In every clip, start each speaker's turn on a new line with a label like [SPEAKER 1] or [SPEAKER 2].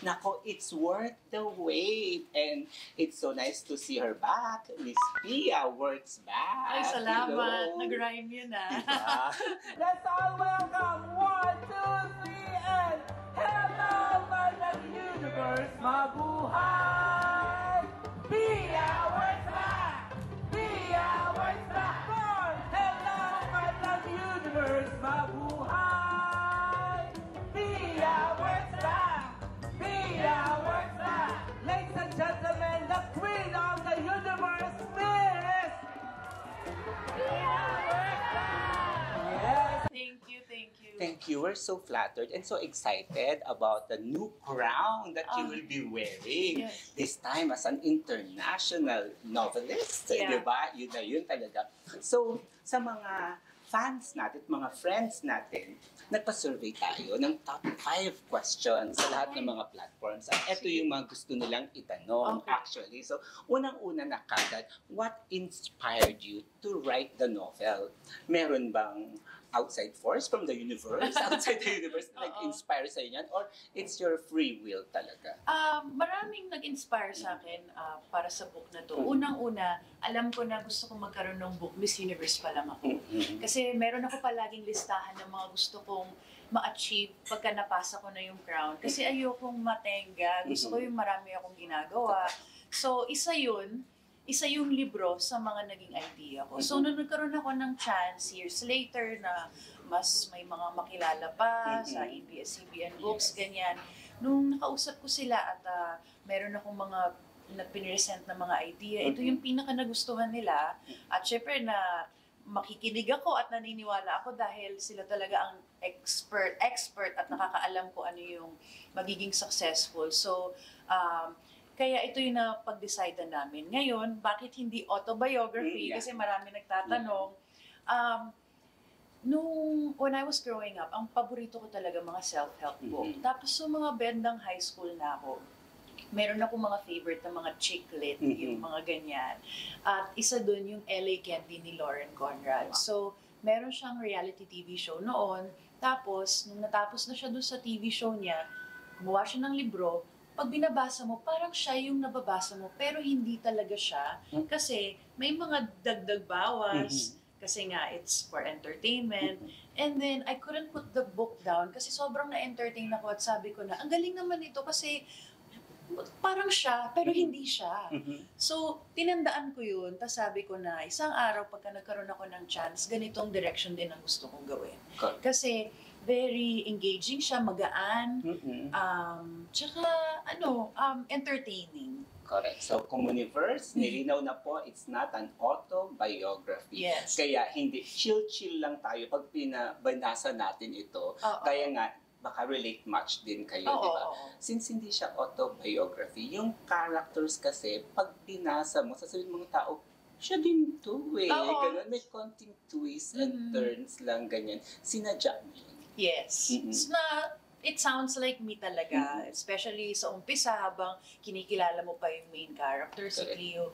[SPEAKER 1] Nako, it's worth the wait. And it's so nice to see her back. Miss Pia works back.
[SPEAKER 2] Ay, salamat.
[SPEAKER 1] Hello.
[SPEAKER 2] Nag-rhyme yun
[SPEAKER 1] Diba?
[SPEAKER 3] Let's all welcome 1, 2, 3, and hello, Madam Universe, mabuhay! Pia works back! Pia works back! Born! Hello, Madam Universe, mabuhay! Pia works back! Pia works back! Ladies and gentlemen, the queen of the universe, Miss Pia works back! Yes!
[SPEAKER 2] Thank you, thank you.
[SPEAKER 1] Thank you. We're so flattered and so excited about the new crown that you will be wearing.
[SPEAKER 2] Yes.
[SPEAKER 1] This time as an international novelist.
[SPEAKER 2] Yeah.
[SPEAKER 1] Diba? Yun na yun talaga. So, sa mga fans natin at mga friends natin, nagpa-survey tayo ng top 5 questions sa lahat ng mga platforms. At ito yung mga gusto nilang itanong
[SPEAKER 2] Okay.
[SPEAKER 1] actually. So, unang-una na kagad, what inspired you to write the novel? Meron bang outside force from the universe? Outside the universe na nag-inspire sa inyo? Or it's your free will talaga?
[SPEAKER 2] Maraming nag-inspire sa akin para sa book na to. Unang-una, alam ko na gusto kong magkaroon ng book, Miss Universe pa lang ako. Kasi meron ako palaging listahan ng mga gusto kong ma-achieve pagka napasa ko na yung crown. Kasi ayokong matenga. Gusto ko yung marami akong ginagawa. So, isa yung libro sa mga naging idea ko. So, nung nagkaroon ako ng chance years later na mas may mga makilala pa sa ABS-CBN books, ganyan. Nung nakausap ko sila at meron akong mga pinresent na mga idea, ito yung pinaka nagustuhan nila. At syempre na makikinig ako at naniniwala ako dahil sila talaga ang expert at nakakaalam ko ano yung magiging successful. So, kaya ito yung napag-decide namin. Ngayon, bakit hindi autobiography? Kasi marami nagtatanong. When I was growing up, ang paborito ko talaga mga self-help book. Tapos so mga bandang high school na ako, meron ako mga favorite na mga chick lit, yung mga ganyan. At isa dun yung LA Candy ni Lauren Conrad. So, meron siyang reality TV show noon. Tapos, nung natapos na siya dun sa TV show niya, gumawa siya ng libro. Pag binabasa mo, parang siya yung nababasa mo, pero hindi talaga siya. Kasi may mga dagdag bawas, kasi nga it's for entertainment. And then, I couldn't put the book down kasi sobrang na-entertain ako at sabi ko na, ang galing naman ito kasi parang siya, pero hindi siya. So, tinandaan ko yun, tapos sabi ko na, isang araw pagka nagkaroon ako ng chance, ganitong direction din ang gusto kong gawin. Kasi, very engaging siya, magaan, tsaka, entertaining.
[SPEAKER 1] Correct. So, Communiverse, nilinaw na po, it's not an autobiography.
[SPEAKER 2] Yes.
[SPEAKER 1] Kaya hindi, chill-chill lang tayo pag binasa natin ito. Kaya nga, baka relate much din kayo, di ba? Since hindi siya autobiography, yung characters kasi, pag binasa mo, sasabihin mga tao, siya din to eh. Ganun, may konting twists and turns lang, ganyan. Sinadya mo yun.
[SPEAKER 2] Yes. It sounds like me talaga, especially sa umpisa habang kinikilala mo pa yung main character, si Cleo.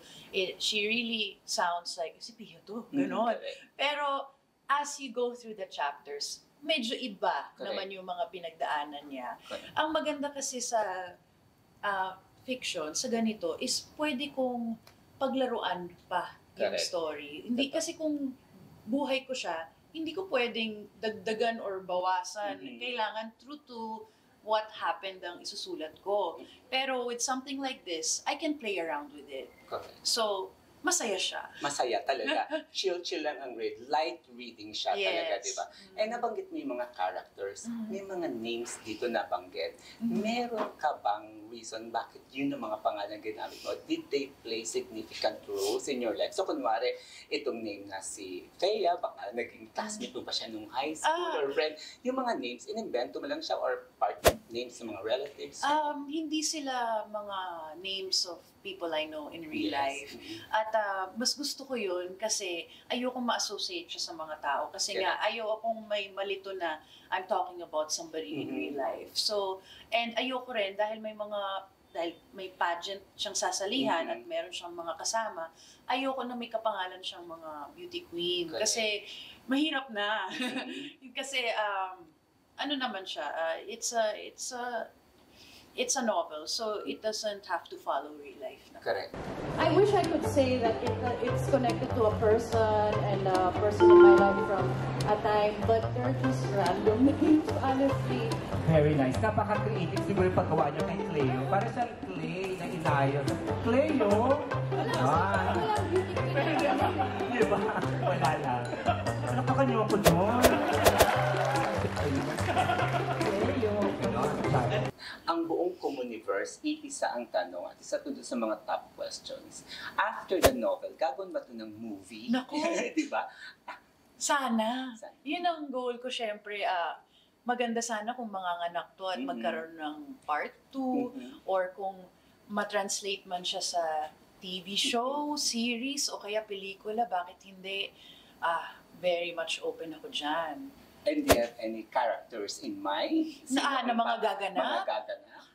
[SPEAKER 2] She really sounds like, si Pia to, gano'n. Pero as you go through the chapters, medyo iba naman yung mga pinagdaanan niya. Ang maganda kasi sa fiction, sa ganito, is pwede kong paglaruan pa yung story. Hindi kasi kung buhay ko siya, hindi ko pwedeng dagdagan or bawasan. Kailangan true to what happened ang isusulat ko. Pero with something like this, I can play around with it. So, masaya siya.
[SPEAKER 1] Masaya talaga. Chill-chill lang ang read. Light reading siya talaga, di ba? And nabanggit mo yung mga characters. May mga names dito nabanggit. Meron ka bang reason bakit yun ang mga pangalan ginamit mo? Did they play significant roles in your life? So, kunwari, itong name na si Thea, baka naging classmate mo pa siya nung high school or friend. Yung mga names, inimbento mo lang siya or part names ng mga relatives?
[SPEAKER 2] Hindi sila mga names of people I know in real life. At mas gusto ko yun kasi ayoko ma-associate siya sa mga tao. Kasi nga, ayoko may malito na I'm talking about somebody in real life. So, and ayoko rin dahil may pageant siyang sasalihan at meron siyang mga kasama, ayoko na may kapangalan siyang mga beauty queen. Kasi mahirap na. Kasi ano naman siya, it's a it's a novel, so it doesn't have to follow real life.
[SPEAKER 1] Correct.
[SPEAKER 4] I wish I could say that it's connected to a person and a person in my life from a time, but they're just random names, honestly.
[SPEAKER 3] Very nice. Napaka-creative siguro yung paggawa niyo kay Cleo. Para siyang clay na inayos. Cleo?
[SPEAKER 4] Walang beauty queen.
[SPEAKER 3] Di ba? Wala lang. Nakakanyo ko doon. Cleo.
[SPEAKER 1] Ang buong Comuniverse, iisa ang tanong at isa to sa mga top questions. After the novel, gagawin ba ito ng movie?
[SPEAKER 2] Naku.
[SPEAKER 1] Di ba?
[SPEAKER 2] Sana.
[SPEAKER 1] Sana.
[SPEAKER 2] Yun ang goal ko, syempre. Maganda sana kung manganganak to at magkaroon ng part 2 or kung matranslate man siya sa TV show, series, o kaya pelikula, bakit hindi? Very much open ako dyan.
[SPEAKER 1] And do you have any characters in mind?
[SPEAKER 2] Na mga gaganap?
[SPEAKER 1] Mga gaganap?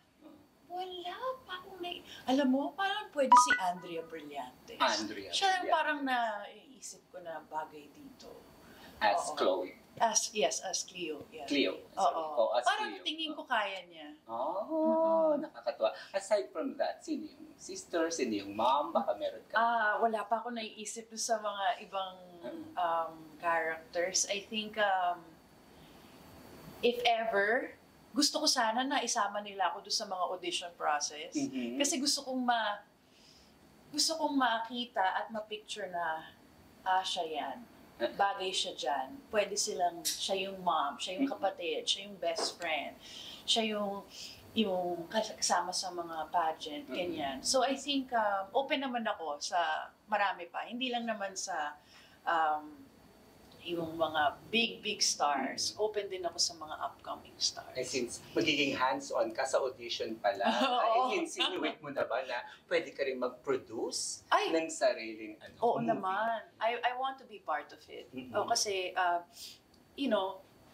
[SPEAKER 2] Wala pa akong alam mo, parang pwede si Andrea Brillantes.
[SPEAKER 1] Andrea
[SPEAKER 2] Siya yung
[SPEAKER 1] Brillantes.
[SPEAKER 2] parang naiisip ko na bagay dito.
[SPEAKER 1] As
[SPEAKER 2] Oo.
[SPEAKER 1] Chloe.
[SPEAKER 2] As Cleo. Yeah.
[SPEAKER 1] Cleo.
[SPEAKER 2] Oo.
[SPEAKER 1] Oh, as
[SPEAKER 2] Parang
[SPEAKER 1] Cleo.
[SPEAKER 2] tingin ko kaya niya.
[SPEAKER 1] Oh, nakakatuwa. Aside from that, sino yung sister, sino yung mom? Baka meron ka.
[SPEAKER 2] Wala pa ako naiisip sa mga ibang characters. I think, if ever, gusto ko sana na isama nila ako doon sa mga audition process.
[SPEAKER 1] Mhm.
[SPEAKER 2] Kasi gusto kong makita at ma-picture na, siya yan. Bagay siya dyan. Pwede siya yung mom, siya yung kapatid, siya yung best friend, siya yung kasama sa mga pageant, ganyan. So I think, open naman ako sa marami pa. Hindi lang naman sa yung mga big stars. Open din ako sa mga upcoming stars.
[SPEAKER 1] Eh, since magiging hands-on ka sa audition pala,
[SPEAKER 2] Oo.
[SPEAKER 1] ay insinuate mo na ba na pwede ka rin mag-produce
[SPEAKER 2] Ay!
[SPEAKER 1] ng sariling
[SPEAKER 2] Oo
[SPEAKER 1] movie?
[SPEAKER 2] naman. I want to be part of it.
[SPEAKER 1] Mhm.
[SPEAKER 2] Kasi,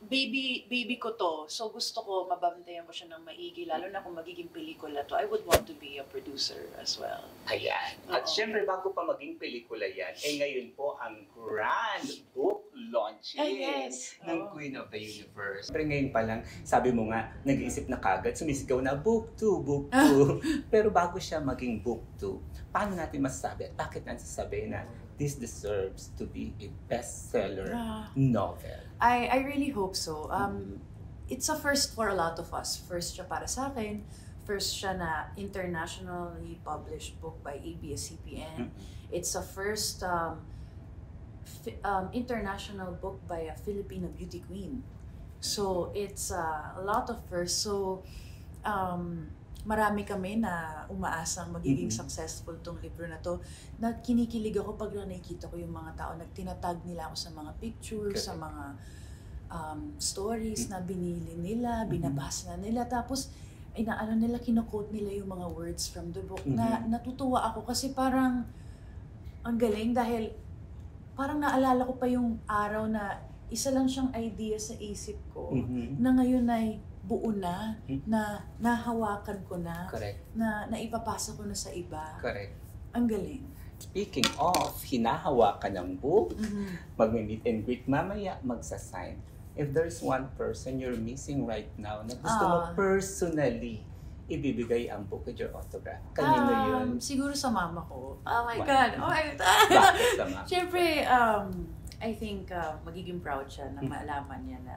[SPEAKER 2] baby ko to. So gusto ko mabantayan ko siya ng maigi. Lalo na kung magiging pelikula to, I would want to be a producer as well.
[SPEAKER 1] Ayan. At
[SPEAKER 2] Oo.
[SPEAKER 1] syempre, bago pa maging pelikula yan, ngayon po ang grand book launching
[SPEAKER 2] Yes.
[SPEAKER 1] ng
[SPEAKER 2] Oo.
[SPEAKER 1] Queen of the Universe. Pero ngayon pa lang, sabi mo nga, nag-iisip na kagad, sumisigaw na book 2, book 2. Pero bago siya maging book 2, paano natin masasabi at bakit natin sasabihin na this deserves to be a bestseller novel?
[SPEAKER 2] I really hope so. It's a first for a lot of us. First siya para sa akin. First siya na internationally published book by ABS-CBN. It's a first international book by a Filipino beauty queen. So it's a lot of first. So marami kami na umaasang magiging successful tong libro na to. Na kinikilig ako pag nakikita ko yung mga tao, nagtinatag nila ako sa mga pictures, sa mga stories na binili nila, binabasa na nila. Tapos, inaano nila, kino-quote nila yung mga words from the book. Na natutuwa ako kasi parang ang galing dahil parang naalala ko pa yung araw na isa lang siyang idea sa isip ko na ngayon ay buo na nahawakan ko na,
[SPEAKER 1] Correct.
[SPEAKER 2] na naipapasa ko na sa iba.
[SPEAKER 1] Correct.
[SPEAKER 2] Ang galing.
[SPEAKER 1] Speaking of, hinahawakan ng book, mag-meet and greet, mamaya magsasign. If there's one person you're missing right now na gusto mo personally ibibigay ang book with your autograph, kanino yun?
[SPEAKER 2] Siguro sa mama ko. Oh my
[SPEAKER 1] Wow.
[SPEAKER 2] God! Oh my
[SPEAKER 1] Bakit sa mama?
[SPEAKER 2] Siyempre, I think magiging proud siya na maalaman niya na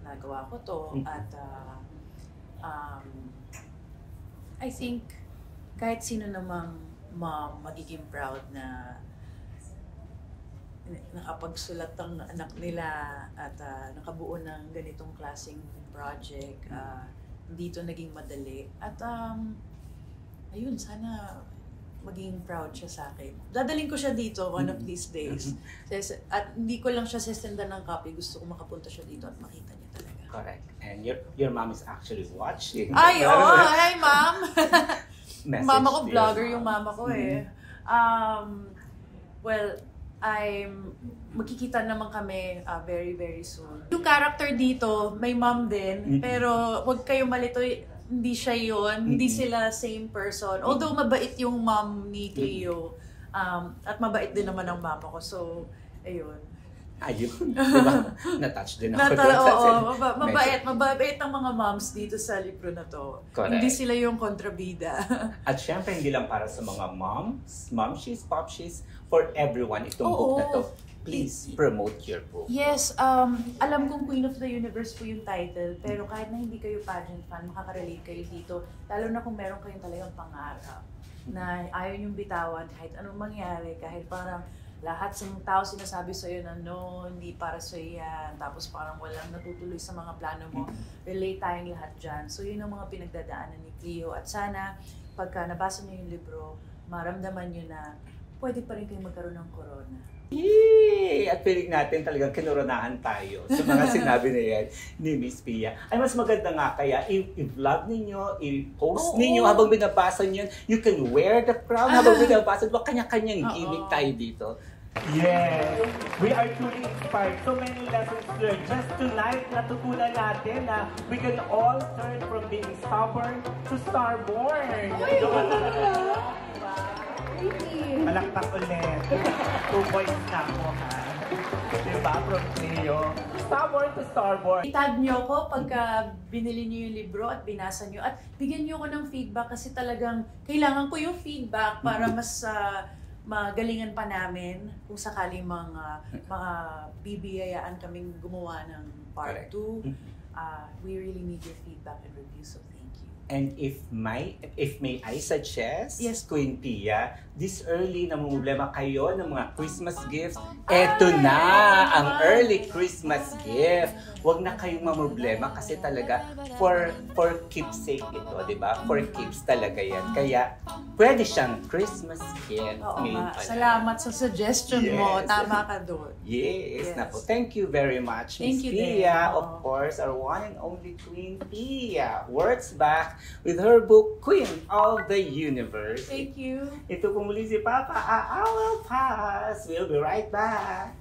[SPEAKER 2] nagawa ko to. At I think kahit sino namang mom magiging proud na nakapagsulat ang anak nila at nakabuo ng ganitong klaseng project. Dito naging madali. At ayun, sana maging proud siya sa akin. Dadaling ko siya dito one of these days. At hindi ko lang siya sesendan ng copy. Gusto ko makapunta siya dito at makita niya talaga.
[SPEAKER 1] Correct. And your mom is actually watching.
[SPEAKER 2] Ay, oo! Hi, ma'am!
[SPEAKER 1] Message
[SPEAKER 2] Mama ko,
[SPEAKER 1] to your
[SPEAKER 2] vlogger
[SPEAKER 1] mom.
[SPEAKER 2] yung mama ko eh. Well, magkikita naman kami very, very soon. Yung character dito, may mom din, pero wag kayo malito, hindi siya yun, hindi sila same person. Although mabait yung mom ni Cleo, at mabait din naman ang mama ko. So, ayun.
[SPEAKER 1] Ayun, di ba? Na-touch din ako.
[SPEAKER 2] Oo, mabait ang mga moms dito sa libro na to.
[SPEAKER 1] Correct.
[SPEAKER 2] Hindi sila yung kontrabida.
[SPEAKER 1] At syempre, hindi lang para sa mga moms, momshies, popshies, for everyone itong book na to. Please promote your book.
[SPEAKER 2] Yes, alam kong Queen of the Universe po yung title, pero kahit na hindi kayo pageant fan, makaka-relate kayo dito. Lalo na kung meron kayong talagang pangarap na ayaw niyong bitawan kahit anong mangyari, kahit parang lahat sa mga tao sinasabi sa'yo na no, hindi para sa'yo yan, tapos parang walang natutuloy sa mga plano mo, relate tayong lahat dyan. So yun ang mga pinagdadaanan ni Cleo, at sana pagka nabasa niyo yung libro, maramdaman niyo na pwede pa rin kayo magkaroon ng corona.
[SPEAKER 1] Yay! At piling natin talagang kinoronahan tayo sa mga sinabi na yan ni Miss Pia. Ay, mas maganda nga kaya i-vlog ninyo, i-post ninyo habang binabasa niyo. You can wear the crown habang binabasa. Diba kanya-kanyang gimmick tayo dito.
[SPEAKER 3] Yes, we are truly inspired. So many lessons learned. Just tonight, natutunan natin na we can all turn from being stubborn to starborn. Malakpak ulit. 2 points na ako, ha? Diba, from Cleo? Stubborn to starborn.
[SPEAKER 2] I-tag niyo ko pagka binili niyo yung libro at binasa niyo, at bigyan niyo ko ng feedback kasi talagang kailangan ko yung feedback para mas magalingan pa namin kung sakaling mga bibiyayaan kaming gumawa ng part 2. We really need your feedback and reviews, so thank you.
[SPEAKER 1] And if may I suggest,
[SPEAKER 2] Yes.
[SPEAKER 1] Queen Pia, this early na problema kayo ng mga Christmas gifts, eto na ang early Christmas gift. Huwag na kayong mamroblema kasi talaga for keepsake ito, di ba? For keeps talaga yan. Kaya pwede siyang Christmas gift.
[SPEAKER 2] Oo
[SPEAKER 1] Ngayon
[SPEAKER 2] nga.
[SPEAKER 1] pa lang.
[SPEAKER 2] Salamat sa suggestion mo.
[SPEAKER 1] Yes.
[SPEAKER 2] Tama ka doon.
[SPEAKER 1] Yes.
[SPEAKER 2] Yes.
[SPEAKER 1] Naku, thank you very much, Miss
[SPEAKER 2] Thank you din.
[SPEAKER 1] Pia.
[SPEAKER 2] Oo.
[SPEAKER 1] Of course, our one and only Queen Pia. Words back with her book, Queen of the Universe.
[SPEAKER 2] Thank you.
[SPEAKER 1] Ito po muli si Papa. I will pass. We'll be right back.